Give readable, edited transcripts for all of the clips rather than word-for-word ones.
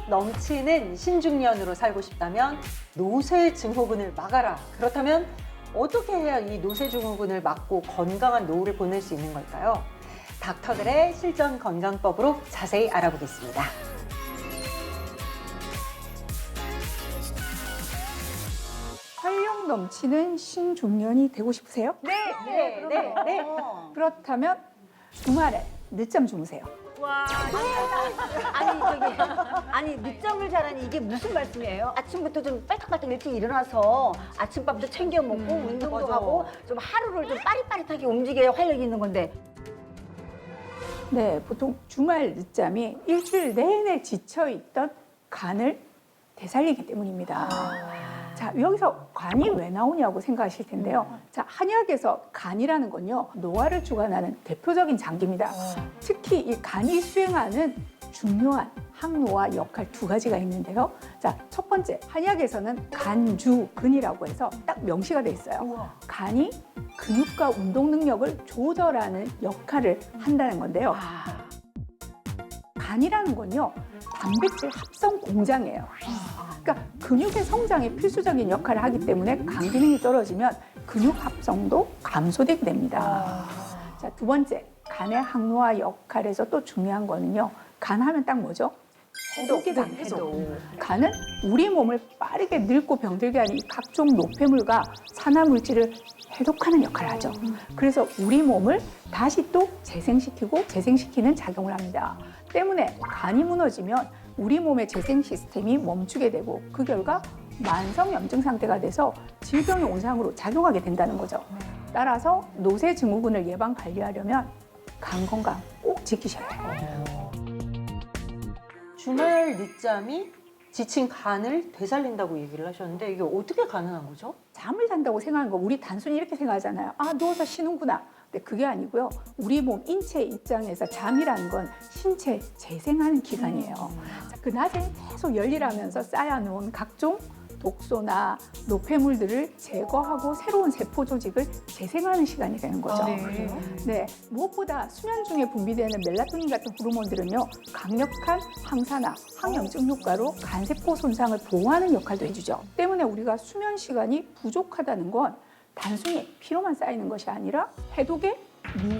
넘치는 신중년으로 살고 싶다면 노쇠 증후군을 막아라. 그렇다면 어떻게 해야 이 노쇠 증후군을 막고 건강한 노후를 보낼 수 있는 걸까요? 닥터들의 실전 건강법으로 자세히 알아보겠습니다. 활력 넘치는 신중년이 되고 싶으세요? 네. 그렇다면 주말에 늦잠 주무세요. 와, 아니 늦잠을 자라니 이게 무슨 말씀이에요? 아침부터 좀 빨딱빨딱 일찍 일어나서 아침밥도 챙겨 먹고 운동도 맞아. 하고 좀 하루를 좀 빠릿빠릿하게 움직여야 활력이 있는 건데. 네, 보통 주말 늦잠이 일주일 내내 지쳐있던 간을 되살리기 때문입니다. 자, 여기서 간이 왜 나오냐고 생각하실 텐데요. 자, 한약에서 간이라는 건요, 노화를 주관하는 대표적인 장기입니다. 특히 이 간이 수행하는 중요한 항노화 역할 두 가지가 있는데요. 자, 첫 번째, 한약에서는 간주근이라고 해서 딱 명시가 돼 있어요. 간이 근육과 운동 능력을 조절하는 역할을 한다는 건데요. 간이라는 건요, 단백질 합성 공장이에요. 그러니까 근육의 성장에 필수적인 역할을 하기 때문에 간 기능이 떨어지면 근육 합성도 감소되게 됩니다. 자, 두 번째, 간의 항노화 역할에서 또 중요한 거는요. 간 하면 딱 뭐죠? 해독이잖아요. 해독. 간은 우리 몸을 빠르게 늙고 병들게 하는 이 각종 노폐물과 산화물질을 해독하는 역할을 하죠. 그래서 우리 몸을 다시 또 재생시키는 작용을 합니다. 때문에 간이 무너지면 우리 몸의 재생 시스템이 멈추게 되고 그 결과 만성 염증 상태가 돼서 질병의 온상으로 작용하게 된다는 거죠. 따라서 노쇠 증후군을 예방 관리하려면 간 건강 꼭 지키셔야 해요. 주말 늦잠이 지친 간을 되살린다고 얘기를 하셨는데 이게 어떻게 가능한 거죠? 잠을 잔다고 생각하는 거 우리 단순히 이렇게 생각하잖아요. 아, 누워서 쉬는구나. 근데 그게 아니고요. 우리 몸 인체 입장에서 잠이라는 건 신체 재생하는 기간이에요. 그 낮에 계속 열일하면서 쌓여놓은 각종 독소나 노폐물들을 제거하고 새로운 세포 조직을 재생하는 시간이 되는 거죠. 네, 무엇보다 수면 중에 분비되는 멜라토닌 같은 호르몬들은요, 강력한 항산화, 항염증 효과로 간세포 손상을 보호하는 역할도 해주죠. 때문에 우리가 수면 시간이 부족하다는 건 단순히 피로만 쌓이는 것이 아니라 해독의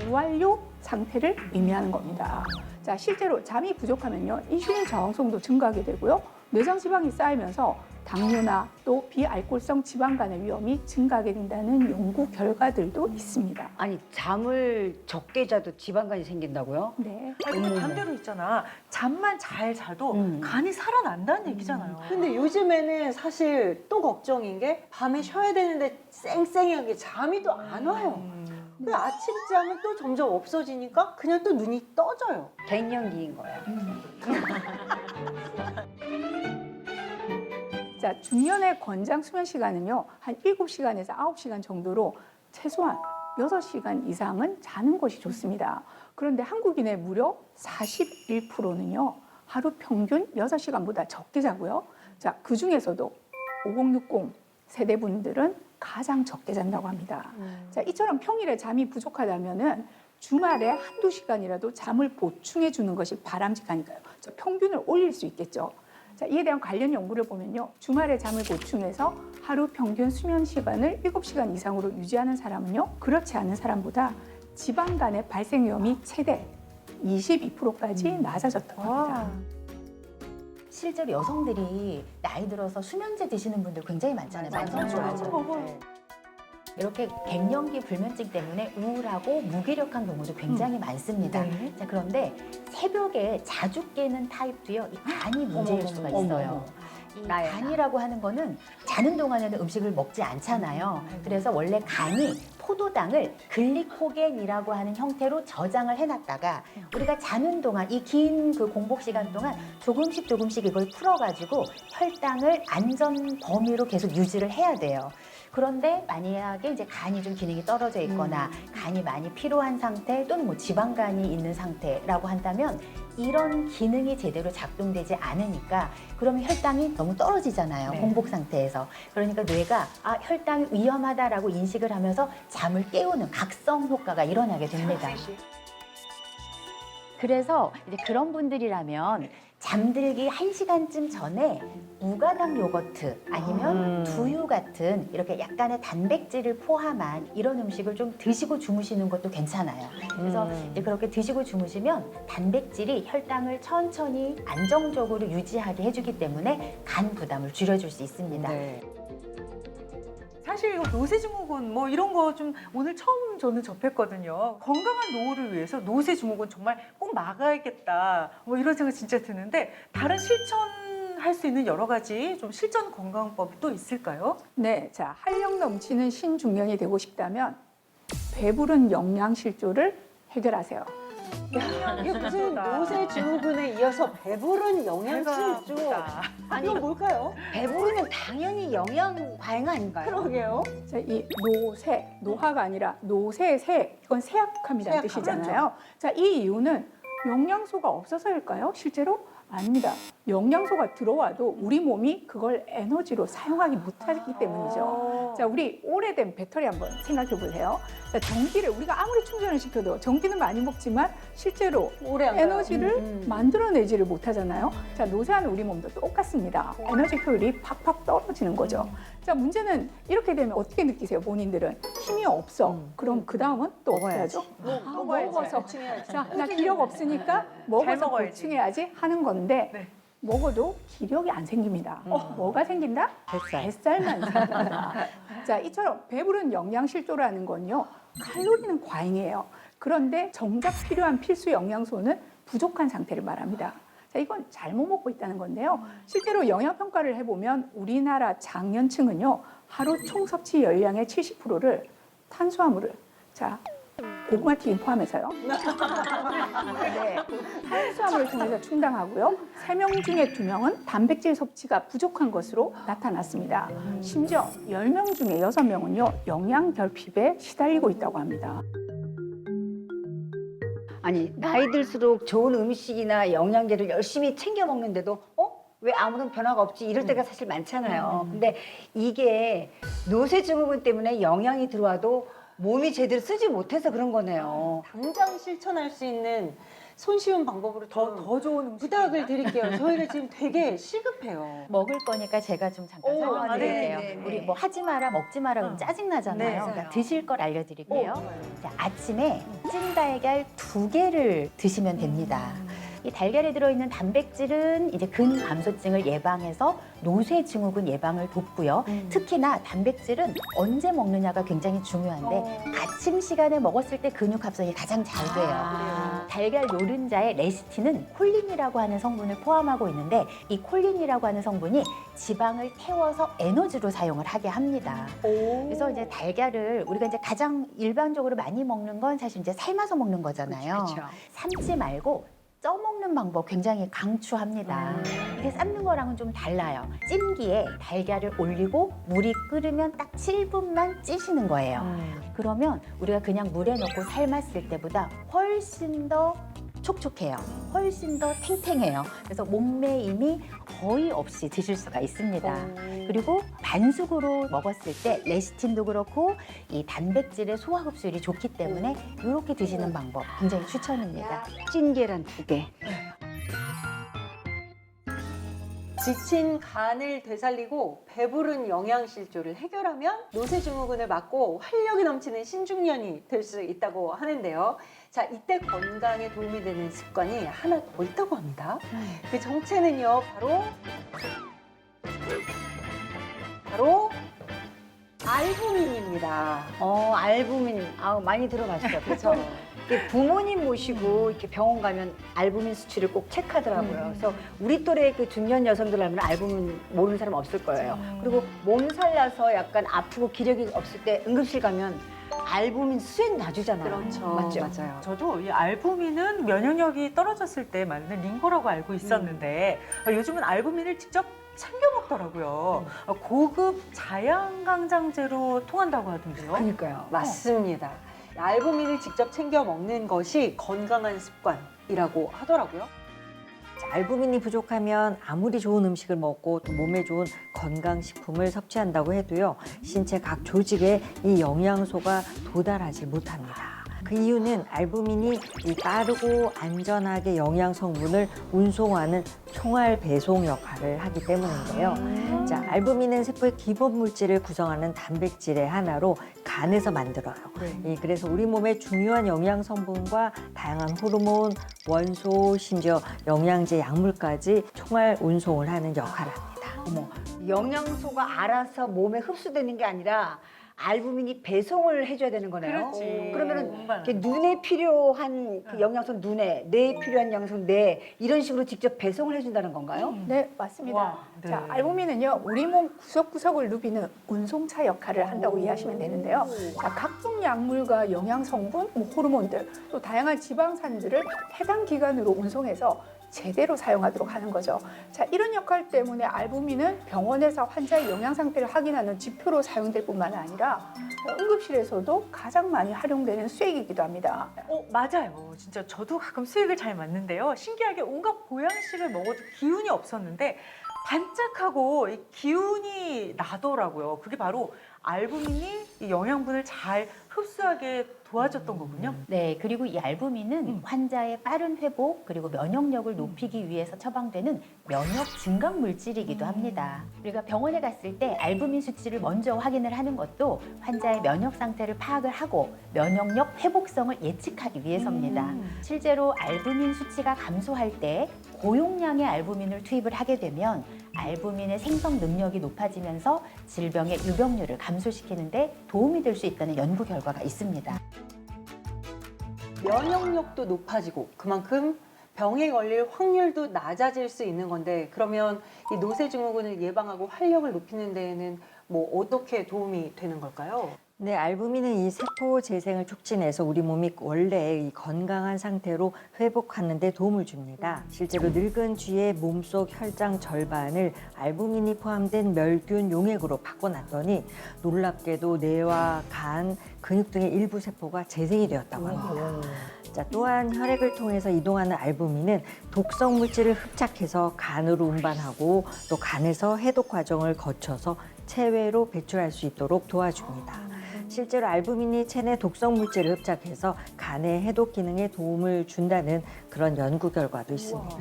미완료 상태를 의미하는 겁니다. 자, 실제로 잠이 부족하면요, 인슐린 저항성도 증가하게 되고요, 뇌장 지방이 쌓이면서 당뇨나 또 비알코올성 지방간의 위험이 증가하게 된다는 연구 결과들도 있습니다. 아니 잠을 적게 자도 지방간이 생긴다고요? 네. 아니, 근데 반대로 있잖아. 잠만 잘 자도 간이 살아난다는 얘기잖아요. 근데 요즘에는 사실 또 걱정인 게 밤에 쉬어야 되는데 쌩쌩하게 잠이 또 안 와요. 근데 아침잠은 또 점점 없어지니까 그냥 또 눈이 떠져요. 갱년기인 거예요. 자, 중년의 권장 수면 시간은요, 한 7시간에서 9시간 정도로 최소한 6시간 이상은 자는 것이 좋습니다. 그런데 한국인의 무려 41%는요, 하루 평균 6시간보다 적게 자고요. 자, 그 중에서도 5060 세대분들은 가장 적게 잔다고 합니다. 자, 이처럼 평일에 잠이 부족하다면은 주말에 한두 시간이라도 잠을 보충해 주는 것이 바람직하니까요. 저 평균을 올릴 수 있겠죠. 자, 이에 대한 관련 연구를 보면요, 주말에 잠을 보충해서 하루 평균 수면 시간을 7시간 이상으로 유지하는 사람은요, 그렇지 않은 사람보다 지방간의 발생 위험이 최대 22%까지 낮아졌다고 합니다. 실제로 여성들이 나이 들어서 수면제 드시는 분들 굉장히 많잖아요. 만성질환. 이렇게 갱년기 불면증 때문에 우울하고 무기력한 경우도 굉장히 많습니다. 자, 그런데 새벽에 자주 깨는 타입도요, 이 간이 문제일 수가 있어요. 이 간이라고 하는 거는 자는 동안에는 음식을 먹지 않잖아요. 그래서 원래 간이 포도당을 글리코겐이라고 하는 형태로 저장을 해놨다가 우리가 자는 동안 이 긴 그 공복 시간 동안 조금씩 이걸 풀어가지고 혈당을 안전 범위로 계속 유지를 해야 돼요. 그런데 만약에 이제 간이 좀 기능이 떨어져 있거나 간이 많이 피로한 상태 또는 뭐 지방간이 있는 상태라고 한다면 이런 기능이 제대로 작동되지 않으니까 그러면 혈당이 너무 떨어지잖아요. 공복 상태에서. 그러니까 뇌가 아, 혈당이 위험하다라고 인식을 하면서 잠을 깨우는 각성 효과가 일어나게 됩니다. 그래서 이제 그런 분들이라면 잠들기 1시간쯤 전에 무가당 요거트 아니면 두유 같은 이렇게 약간의 단백질을 포함한 이런 음식을 좀 드시고 주무시는 것도 괜찮아요. 그래서 이제 그렇게 드시고 주무시면 단백질이 혈당을 천천히 안정적으로 유지하게 해주기 때문에 간 부담을 줄여줄 수 있습니다. 네. 사실 이거 노쇠증후군 뭐 이런 거 좀 오늘 처음 저는 접했거든요. 건강한 노후를 위해서 노쇠증후군 정말 꼭 막아야겠다. 뭐 이런 생각 진짜 드는데 다른 실천할 수 있는 여러 가지 좀 실전 건강법이 또 있을까요? 네, 자 활력 넘치는 신중년이 되고 싶다면 배부른 영양실조를 해결하세요. 이게 무슨 노쇠 증후군에 이어서 배부른 영양실조. 아니, 이건 뭘까요? 배부르면 당연히 영양 과잉 아닌가요? 그러게요. 자, 이 노쇠, 노화가 아니라 노쇠세, 이건 세약함이라는 세약함, 뜻이잖아요. 자, 이 이유는 영양소가 없어서일까요? 실제로? 아닙니다. 영양소가 들어와도 우리 몸이 그걸 에너지로 사용하기 못하기 때문이죠. 자, 우리 오래된 배터리 한번 생각해 보세요. 자, 전기를 우리가 아무리 충전을 시켜도 전기는 많이 먹지만 실제로 오래 안 가요. 에너지를 만들어내지를 못하잖아요. 자, 노쇠하는 우리 몸도 똑같습니다. 에너지 효율이 팍팍 떨어지는 거죠. 자, 문제는 이렇게 되면 어떻게 느끼세요, 본인들은? 힘이 없어. 그럼 그 다음은 또 어떻게 하죠? 또 먹어서. 보충해야지. 자, 나 기력 없으니까 먹어서 먹어야지. 보충해야지 하는 건데 네. 먹어도 기력이 안 생깁니다. 뭐가 생긴다? 뱃살만 생긴다. 자, 이처럼 배부른 영양실조라는 건요, 칼로리는 과잉이에요. 그런데 정작 필요한 필수 영양소는 부족한 상태를 말합니다. 자, 이건 잘못 먹고 있다는 건데요. 실제로 영양평가를 해보면 우리나라 장년층은요, 하루 총 섭취 열량의 70%를 탄수화물을, 자, 고구마 튀김 포함해서요. 네, 탄수화물을 통해서 충당하고요. 3명 중에 2명은 단백질 섭취가 부족한 것으로 나타났습니다. 심지어 10명 중에 6명은요, 영양 결핍에 시달리고 있다고 합니다. 아니, 나이 들수록 좋은 음식이나 영양제를 열심히 챙겨 먹는데도 왜 아무런 변화가 없지? 이럴 때가 사실 많잖아요. 근데 이게 노쇠증후군 때문에 영양이 들어와도 몸이 제대로 쓰지 못해서 그런 거네요. 당장 실천할 수 있는 손쉬운 방법으로 더 좋은 음식 부탁을 드릴게요. 저희가 지금 되게 시급해요. 먹을 거니까 제가 좀 잠깐 오, 설명드릴게요. 네, 네, 네. 우리 뭐 하지 마라, 먹지 마라 그러면 짜증 나잖아요. 네, 그러니까 맞아요. 드실 걸 알려드릴게요. 자, 아침에 찐 달걀 2개를 드시면 됩니다. 이 달걀에 들어있는 단백질은 이제 근감소증을 예방해서 노쇠증후군 예방을 돕고요. 특히나 단백질은 언제 먹느냐가 굉장히 중요한데 아침 시간에 먹었을 때 근육 합성이 가장 잘 돼요. 달걀 노른자의 레시틴은 콜린이라고 하는 성분을 포함하고 있는데 이 콜린이라고 하는 성분이 지방을 태워서 에너지로 사용을 하게 합니다. 그래서 이제 달걀을 우리가 이제 가장 일반적으로 많이 먹는 건 사실 이제 삶아서 먹는 거잖아요. 그렇죠. 삶지 말고 쪄 먹는 방법 굉장히 강추합니다. 이게 삶는 거랑은 좀 달라요. 찜기에 달걀을 올리고 물이 끓으면 딱 7분만 찌시는 거예요. 그러면 우리가 그냥 물에 넣고 삶았을 때보다 훨씬 더 촉촉해요. 훨씬 더 탱탱해요. 그래서 몸매임이 거의 없이 드실 수가 있습니다. 그리고 반숙으로 먹었을 때 레시틴도 그렇고 이 단백질의 소화 흡수율이 좋기 때문에 이렇게 드시는 방법 굉장히 추천입니다. 찐 계란 2개. 지친 간을 되살리고 배부른 영양실조를 해결하면 노쇠증후군을 막고 활력이 넘치는 신중년이 될 수 있다고 하는데요. 자, 이때 건강에 도움이 되는 습관이 하나 더 있다고 합니다. 그 정체는요, 바로 알부민입니다. 알부민. 많이 들어봤어요. 그렇죠. 이렇게 부모님 모시고 이렇게 병원 가면 알부민 수치를 꼭 체크하더라고요. 그래서 우리 또래 그 중년 여성들 하면 알부민 모르는 사람 없을 거예요. 그리고 몸살 나서 약간 아프고 기력이 없을 때 응급실 가면 알부민 수액 놔주잖아요. 그렇죠. 맞죠? 맞아요. 저도 이 알부민은 면역력이 떨어졌을 때 맞는 링거라고 알고 있었는데 요즘은 알부민을 직접 챙겨 먹더라고요. 고급 자양강장제로 통한다고 하던데요. 그러니까요. 맞습니다. 알부민을 직접 챙겨 먹는 것이 건강한 습관이라고 하더라고요. 알부민이 부족하면 아무리 좋은 음식을 먹고 또 몸에 좋은 건강식품을 섭취한다고 해도요, 신체 각 조직에 이 영양소가 도달하지 못합니다. 그 이유는 알부민이 이 빠르고 안전하게 영양 성분을 운송하는 총알 배송 역할을 하기 때문인데요. 자, 알부민은 세포의 기본 물질을 구성하는 단백질의 하나로 간에서 만들어요. 그래서 우리 몸의 중요한 영양 성분과 다양한 호르몬, 원소, 심지어 영양제, 약물까지 총알 운송을 하는 역할을 합니다. 어머, 영양소가 알아서 몸에 흡수되는 게 아니라 알부민이 배송을 해줘야 되는 거네요. 그렇지. 그러면은 운반을. 이렇게 눈에 필요한 그 영양소 눈에, 뇌에 필요한 영양소 뇌 이런 식으로 직접 배송을 해준다는 건가요? 네, 맞습니다. 와, 네. 자, 알부민은요, 우리 몸 구석구석을 누비는 운송차 역할을 한다고 이해하시면 되는데요. 자, 각종 약물과 영양 성분, 호르몬들, 또 다양한 지방산들을 해당 기관으로 운송해서 제대로 사용하도록 하는 거죠. 자, 이런 역할 때문에 알부민은 병원에서 환자의 영양 상태를 확인하는 지표로 사용될 뿐만 아니라 응급실에서도 가장 많이 활용되는 수액이기도 합니다. 맞아요. 진짜 저도 가끔 수액을 잘 맞는데요. 신기하게 온갖 보양식을 먹어도 기운이 없었는데 반짝하고 이 기운이 나더라고요. 그게 바로 알부민이 이 영양분을 잘 흡수하게 도와줬던 거군요. 네, 그리고 이 알부민은 환자의 빠른 회복 그리고 면역력을 높이기 위해서 처방되는 면역 증강 물질이기도 합니다. 우리가 병원에 갔을 때 알부민 수치를 먼저 확인을 하는 것도 환자의 면역 상태를 파악을 하고 면역력 회복성을 예측하기 위해서입니다. 실제로 알부민 수치가 감소할 때 고용량의 알부민을 투입을 하게 되면 알부민의 생성 능력이 높아지면서 질병의 유병률을 감소시키는데 도움이 될 수 있다는 연구 결과가 있습니다. 면역력도 높아지고 그만큼 병에 걸릴 확률도 낮아질 수 있는 건데 그러면 이 노쇠증후군을 예방하고 활력을 높이는 데에는 뭐 어떻게 도움이 되는 걸까요? 네, 알부민은 이 세포 재생을 촉진해서 우리 몸이 원래 이 건강한 상태로 회복하는 데 도움을 줍니다. 실제로 늙은 쥐의 몸속 혈장 절반을 알부민이 포함된 멸균 용액으로 바꿔놨더니 놀랍게도 뇌와 간, 근육 등의 일부 세포가 재생이 되었다고 합니다. 자, 또한 혈액을 통해서 이동하는 알부민은 독성 물질을 흡착해서 간으로 운반하고 또 간에서 해독 과정을 거쳐서 체외로 배출할 수 있도록 도와줍니다. 실제로 알부민이 체내 독성 물질을 흡착해서 간의 해독 기능에 도움을 준다는 그런 연구 결과도 있습니다.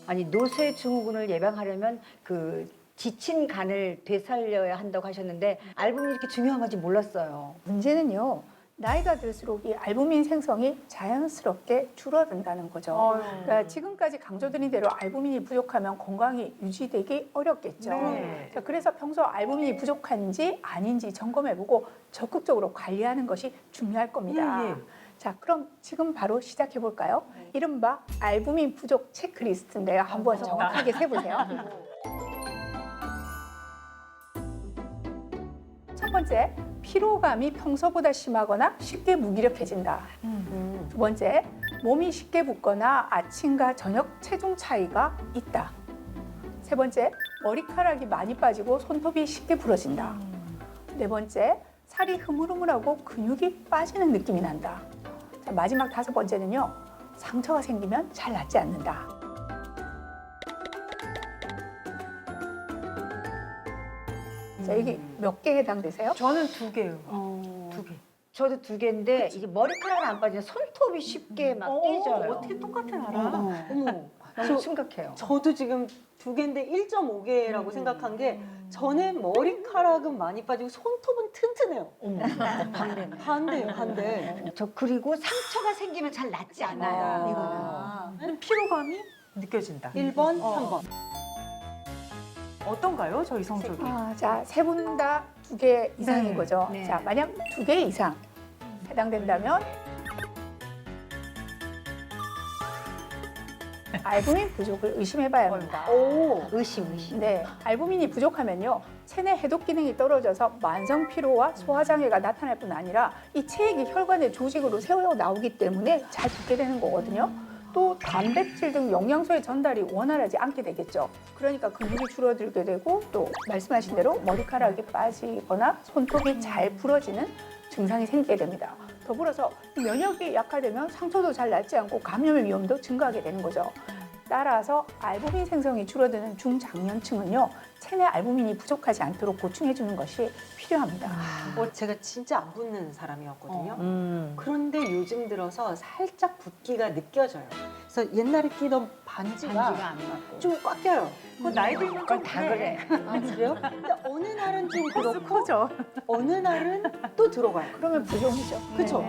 아니 노쇠증후군을 예방하려면 그 지친 간을 되살려야 한다고 하셨는데 알부민이 이렇게 중요한 건지 몰랐어요. 문제는요, 나이가 들수록 이 알부민 생성이 자연스럽게 줄어든다는 거죠. 그러니까 지금까지 강조드린 대로 알부민이 부족하면 건강이 유지되기 어렵겠죠. 네. 자, 그래서 평소 알부민이 부족한지 아닌지 점검해보고 적극적으로 관리하는 것이 중요할 겁니다. 예, 예. 자, 그럼 지금 바로 시작해볼까요? 이른바 알부민 부족 체크리스트인데요. 한번 정확하게 세보세요. 첫 번째, 피로감이 평소보다 심하거나 쉽게 무기력해진다. 두 번째, 몸이 쉽게 붓거나 아침과 저녁 체중 차이가 있다. 세 번째, 머리카락이 많이 빠지고 손톱이 쉽게 부러진다. 네 번째, 살이 흐물흐물하고 근육이 빠지는 느낌이 난다. 자, 마지막 다섯 번째는요, 상처가 생기면 잘 낫지 않는다. 자, 이게 몇 개 해당되세요? 저는 2개요. 어, 2개. 저도 2개인데 이게 머리카락은 안 빠지면 손톱이 쉽게 막 깨져요. 어떻게 똑같아 나랑? 어머, 너무 심각해요. 저도 지금 2개인데 1.5개라고 생각한 게 저는 머리카락은 많이 빠지고 손톱은 튼튼해요. 반대예요, 반대. 저 그리고 상처가 생기면 잘 낫지 않아요. 이거는. 저는 피로감이 느껴진다. 1번, 3번. 어떤가요, 저희 성적이? 자, 세 분 다 2개 이상인 네, 거죠. 네. 자, 만약 2개 이상 해당된다면 알부민 부족을 의심해봐야 합니다. 오, 의심. 네, 알부민이 부족하면요, 체내 해독 기능이 떨어져서 만성 피로와 소화 장애가 나타날 뿐 아니라 이 체액이 혈관의 조직으로 새어 나오기 때문에 잘 붓게 되는 거거든요. 또 단백질 등 영양소의 전달이 원활하지 않게 되겠죠. 그러니까 근육이 줄어들게 되고 또 말씀하신 대로 머리카락이 빠지거나 손톱이 잘 부러지는 증상이 생기게 됩니다. 더불어서 면역이 약화되면 상처도 잘 낫지 않고 감염의 위험도 증가하게 되는 거죠. 따라서 알부민 생성이 줄어드는 중장년층은요, 체내 알부민이 부족하지 않도록 보충해 주는 것이 필요합니다. 제가 진짜 안 붓는 사람이었거든요. 음. 그런데 요즘 들어서 살짝 붓기가 느껴져요. 그래서 옛날에 끼던 반지가 반지가 안 맞고. 좀 꽉 껴요. 그 나이 들면 그건 다 그래. 아, 그래요? 근데 어느 날은 좀 커서 그렇고 커져. 어느 날은 또 들어가요. 그러면 부종이죠. 그쵸?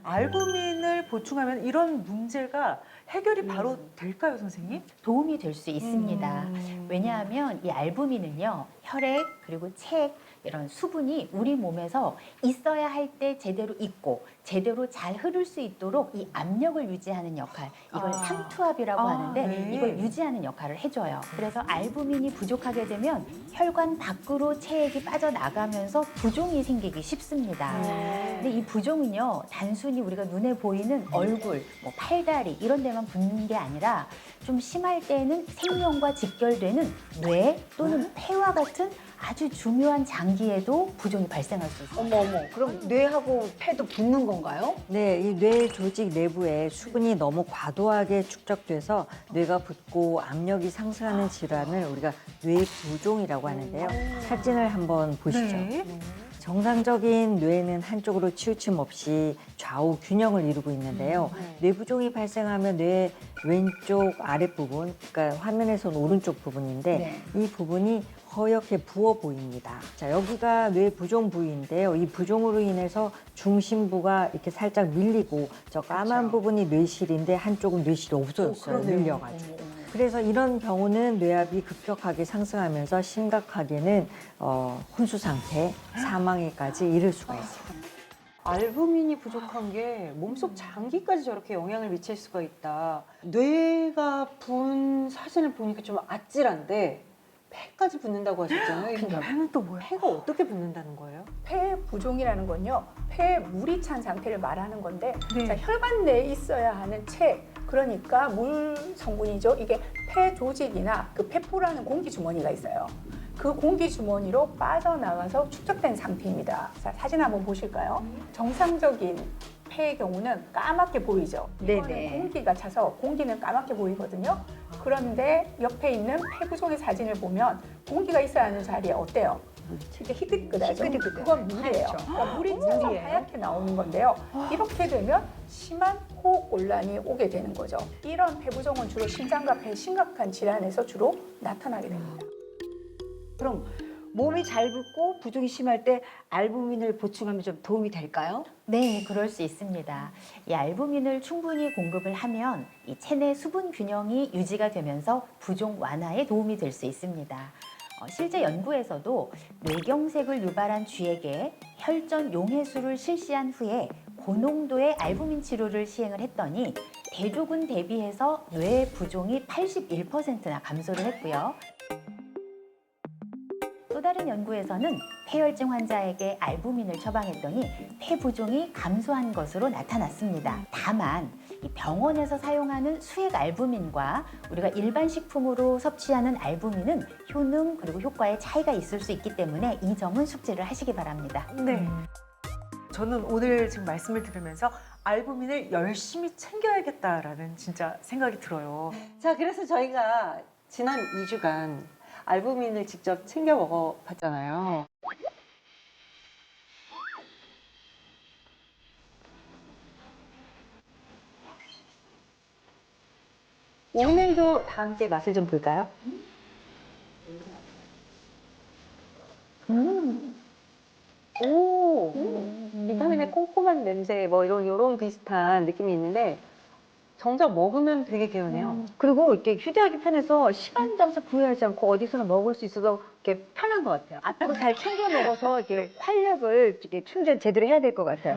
알부민을 보충하면 이런 문제가 해결이 바로 될까요, 선생님? 도움이 될 수 있습니다. 왜냐하면 이 알부민은요, 혈액 그리고 책 이런 수분이 우리 몸에서 있어야 할 때 제대로 있고 제대로 잘 흐를 수 있도록 이 압력을 유지하는 역할, 이걸 상투압이라고 하는데 네. 이걸 유지하는 역할을 해줘요. 그래서 알부민이 부족하게 되면 혈관 밖으로 체액이 빠져나가면서 부종이 생기기 쉽습니다. 근데 이 부종은요, 단순히 우리가 눈에 보이는 얼굴, 뭐 팔다리 이런 데만 붓는 게 아니라 좀 심할 때는 생명과 직결되는 뇌 또는 폐와 같은 아주 중요한 장기에도 부종이 발생할 수 있어요. 어머. 그럼 뇌하고 폐도 붙는 건가요? 네, 이 뇌 조직 내부에 수분이 너무 과도하게 축적돼서 뇌가 붓고 압력이 상승하는 질환을 우리가 뇌부종이라고 하는데요. 사진을 한번 보시죠. 네. 정상적인 뇌는 한쪽으로 치우침 없이 좌우 균형을 이루고 있는데요. 뇌부종이 발생하면 뇌 왼쪽 아랫부분, 그러니까 화면에서는 오른쪽 부분인데 이 부분이 허옇게 부어 보입니다. 자, 여기가 뇌 부종 부위인데요. 이 부종으로 인해서 중심부가 이렇게 살짝 밀리고 저 까만 부분이 뇌실인데 한쪽은 뇌실이 없어졌어요. 밀려가지고. 그래서 이런 경우는 뇌압이 급격하게 상승하면서 심각하게는 혼수 상태, 사망에까지 이를 수가 있어요. 알부민이 부족한 게 몸속 장기까지 저렇게 영향을 미칠 수가 있다. 뇌가 분 사진을 보니까 좀 아찔한데 폐까지 붓는다고 하셨잖아요. 이게 폐는 또 뭐야? 폐가 어떻게 붓는다는 거예요? 폐 부종이라는 건요, 폐에 물이 찬 상태를 말하는 건데, 네. 자, 혈관 내에 있어야 하는 체, 그러니까 물 성분이죠. 이게 폐 조직이나 그 폐포라는 공기 주머니가 있어요. 그 공기 주머니로 빠져나가서 축적된 상태입니다. 자, 사진 한번 보실까요? 정상적인 폐의 경우는 까맣게 보이죠. 이거는 네네. 공기가 차서 공기는 까맣게 보이거든요. 그런데 옆에 있는 폐 부종의 사진을 보면 공기가 있어야 하는 자리에 어때요? 이게 희끗끗하죠. 희끗희끗해. 그건 물이에요. 그러니까 물이 차서 하얗게 나오는 건데요. 이렇게 되면 심한 호흡 곤란이 오게 되는 거죠. 이런 폐 부종은 주로 심장과 폐 심각한 질환에서 주로 나타나게 됩니다. 그럼 몸이 잘 붓고 부종이 심할 때 알부민을 보충하면 좀 도움이 될까요? 네, 그럴 수 있습니다. 이 알부민을 충분히 공급을 하면 이 체내 수분 균형이 유지가 되면서 부종 완화에 도움이 될 수 있습니다. 실제 연구에서도 뇌경색을 유발한 쥐에게 혈전 용해수를 실시한 후에 고농도의 알부민 치료를 시행을 했더니 대조군 대비해서 뇌 부종이 81%나 감소를 했고요. 또 다른 연구에서는 폐혈증 환자에게 알부민을 처방했더니 폐 부종이 감소한 것으로 나타났습니다. 다만 이 병원에서 사용하는 수액 알부민과 우리가 일반 식품으로 섭취하는 알부민은 효능 그리고 효과에 차이가 있을 수 있기 때문에 이 점은 숙지를 하시기 바랍니다. 네. 저는 오늘 지금 말씀을 들으면서 알부민을 열심히 챙겨야겠다라는 진짜 생각이 들어요. 자, 그래서 저희가 지난 2주간 알부민을 직접 챙겨 먹어봤잖아요. 오늘도 다 함께 맛을 좀 볼까요? 오, 비타민의 꼼꼼한 냄새, 뭐 이런 비슷한 느낌이 있는데 정작 먹으면 되게 개운해요. 그리고 이렇게 휴대하기 편해서 시간 장소 구애하지 않고 어디서나 먹을 수 있어서 이렇게 편한 것 같아요. 앞으로 잘 챙겨 먹어서 이렇게 활력을 이렇게 충전 제대로 해야 될 것 같아요.